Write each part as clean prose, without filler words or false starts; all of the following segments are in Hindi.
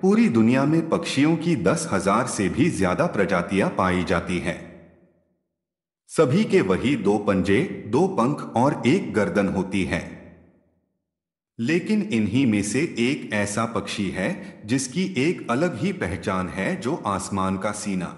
पूरी दुनिया में पक्षियों की 10,000 से भी ज्यादा प्रजातियां पाई जाती हैं। सभी के वही दो पंजे, दो पंख और एक गर्दन होती है। लेकिन इन्हीं में से एक ऐसा पक्षी है जिसकी एक अलग ही पहचान है, जो आसमान का सीना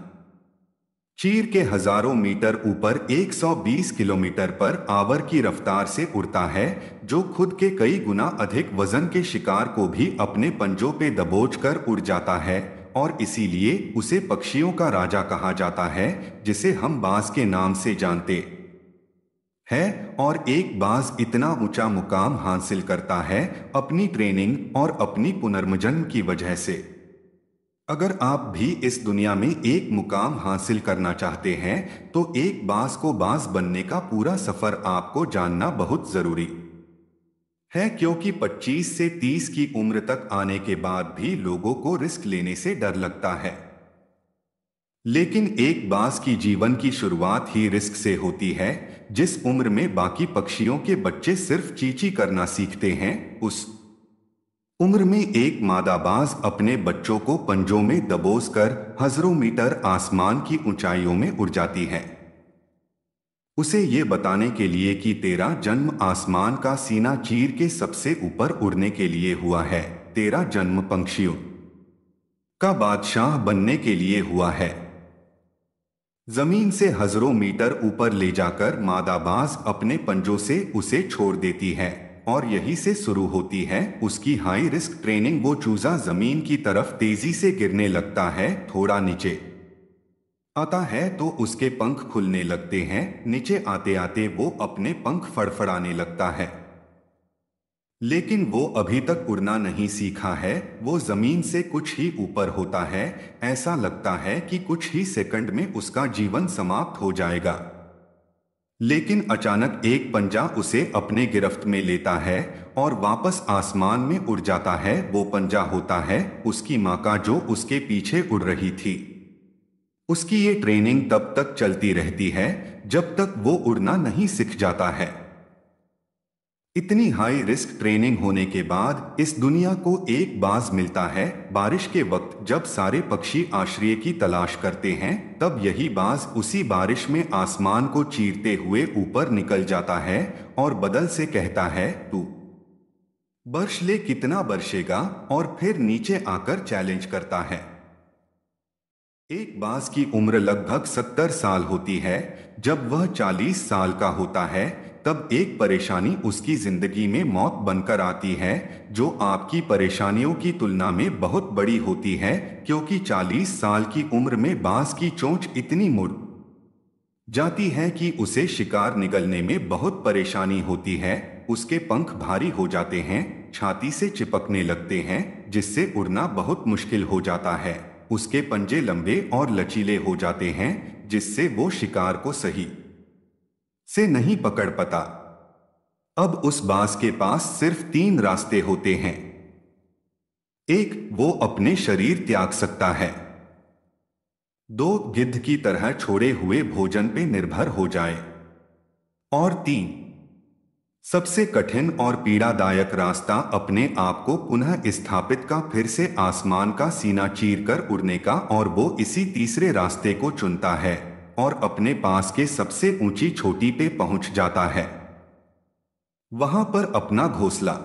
चीर के हजारों मीटर ऊपर 120 किलोमीटर पर आवर की रफ्तार से उड़ता है, जो खुद के कई गुना अधिक वजन के शिकार को भी अपने पंजों पे दबोच कर उड़ जाता है। और इसीलिए उसे पक्षियों का राजा कहा जाता है, जिसे हम बाज के नाम से जानते हैं। और एक बाज इतना ऊंचा मुकाम हासिल करता है अपनी ट्रेनिंग और अपनी पुनर्जन्म की वजह से। अगर आप भी इस दुनिया में एक मुकाम हासिल करना चाहते हैं तो एक बाज को बाज बनने का पूरा सफर आपको जानना बहुत जरूरी है, क्योंकि 25 से 30 की उम्र तक आने के बाद भी लोगों को रिस्क लेने से डर लगता है। लेकिन एक बाज की जीवन की शुरुआत ही रिस्क से होती है। जिस उम्र में बाकी पक्षियों के बच्चे सिर्फ चींची करना सीखते हैं, उस उम्र में एक मादा बाज अपने बच्चों को पंजों में दबोच कर हजारों मीटर आसमान की ऊंचाइयों में उड़ जाती है, उसे ये बताने के लिए कि तेरा जन्म आसमान का सीना चीर के सबसे ऊपर उड़ने के लिए हुआ है। तेरा जन्म पंछियों का बादशाह बनने के लिए हुआ है। जमीन से हजारों मीटर ऊपर ले जाकर मादा बाज अपने पंजों से उसे छोड़ देती है, और यहीं से शुरू होती है उसकी हाई रिस्क ट्रेनिंग। वो चूजा जमीन की तरफ तेजी से गिरने लगता है, थोड़ा नीचे आता है तो उसके पंख खुलने लगते हैं। नीचे आते आते वो अपने पंख फड़फड़ाने लगता है, लेकिन वो अभी तक उड़ना नहीं सीखा है। वो जमीन से कुछ ही ऊपर होता है। ऐसा लगता है कि कुछ ही सेकंड में उसका जीवन समाप्त हो जाएगा। लेकिन अचानक एक पंजा उसे अपने गिरफ्त में लेता है और वापस आसमान में उड़ जाता है। वो पंजा होता है उसकी माँ का, जो उसके पीछे उड़ रही थी। उसकी ये ट्रेनिंग तब तक चलती रहती है जब तक वो उड़ना नहीं सीख जाता है। इतनी हाई रिस्क ट्रेनिंग होने के बाद इस दुनिया को एक बाज मिलता है। बारिश के वक्त जब सारे पक्षी आश्रय की तलाश करते हैं, तब यही बाज उसी बारिश में आसमान को चीरते हुए ऊपर निकल जाता है और बदल से कहता है, तू बर्श ले, कितना बरसेगा, और फिर नीचे आकर चैलेंज करता है। एक बाज की उम्र लगभग 70 साल होती है। जब वह 40 साल का होता है, तब एक परेशानी उसकी जिंदगी में मौत बनकर आती है, जो आपकी परेशानियों की तुलना में बहुत बड़ी होती है, क्योंकि 40 साल की उम्र में बाज की चोंच इतनी मुड़ जाती है कि उसे शिकार निगलने में बहुत परेशानी होती है। उसके पंख भारी हो जाते हैं, छाती से चिपकने लगते हैं, जिससे उड़ना बहुत मुश्किल हो जाता है। उसके पंजे लंबे और लचीले हो जाते हैं, जिससे वो शिकार को सही से नहीं पकड़ पाता। अब उस बाज के पास सिर्फ 3 रास्ते होते हैं। एक, वो अपने शरीर त्याग सकता है। 2, गिद्ध की तरह छोड़े हुए भोजन पे निर्भर हो जाए। और 3, सबसे कठिन और पीड़ादायक रास्ता, अपने आप को पुनः स्थापित का, फिर से आसमान का सीना चीरकर उड़ने का। और वो इसी तीसरे रास्ते को चुनता है और अपने पास के सबसे ऊंची चोटी पे पहुंच जाता है। वहां पर अपना घोंसला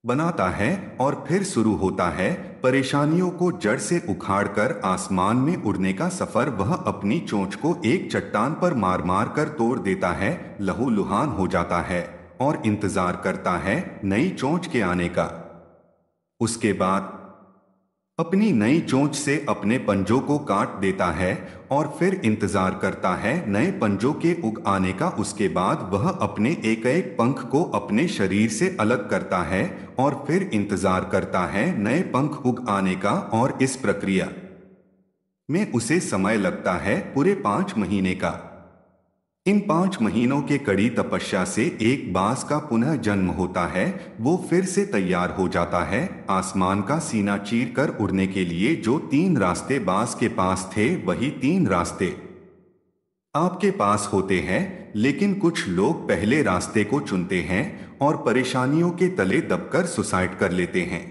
बनाता है और फिर शुरू होता है परेशानियों को जड़ से उखाड़कर आसमान में उड़ने का सफर। वह अपनी चोंच को एक चट्टान पर मार मार कर तोड़ देता है, लहूलुहान हो जाता है और इंतजार करता है नई चोंच के आने का। उसके बाद अपनी नई चोंच से अपने पंजों को काट देता है और फिर इंतजार करता है नए पंजों के उग आने का। उसके बाद वह अपने एक एक पंख को अपने शरीर से अलग करता है और फिर इंतजार करता है नए पंख उग आने का। और इस प्रक्रिया में उसे समय लगता है पूरे 5 महीने का। इन 5 महीनों के कड़ी तपस्या से एक बाज का पुनः जन्म होता है। वो फिर से तैयार हो जाता है आसमान का सीना चीर कर उड़ने के लिए। जो 3 रास्ते बाज के पास थे, वही 3 रास्ते आपके पास होते हैं। लेकिन कुछ लोग पहले रास्ते को चुनते हैं और परेशानियों के तले दबकर सुसाइड कर लेते हैं।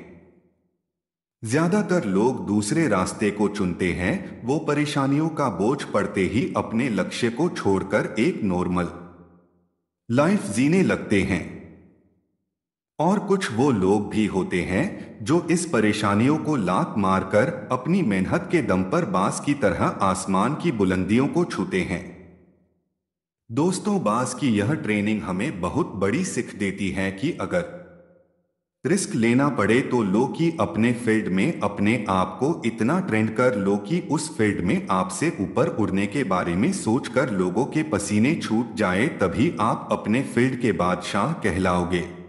ज्यादातर लोग दूसरे रास्ते को चुनते हैं। वो परेशानियों का बोझ पड़ते ही अपने लक्ष्य को छोड़कर एक नॉर्मल लाइफ जीने लगते हैं। और कुछ वो लोग भी होते हैं जो इस परेशानियों को लात मारकर अपनी मेहनत के दम पर बाज की तरह आसमान की बुलंदियों को छूते हैं। दोस्तों, बाज की यह ट्रेनिंग हमें बहुत बड़ी सीख देती है कि अगर रिस्क लेना पड़े तो लो कि अपने फील्ड में अपने आप को इतना ट्रेंड कर लो कि उस फील्ड में आपसे ऊपर उड़ने के बारे में सोचकर लोगों के पसीने छूट जाए, तभी आप अपने फील्ड के बादशाह कहलाओगे।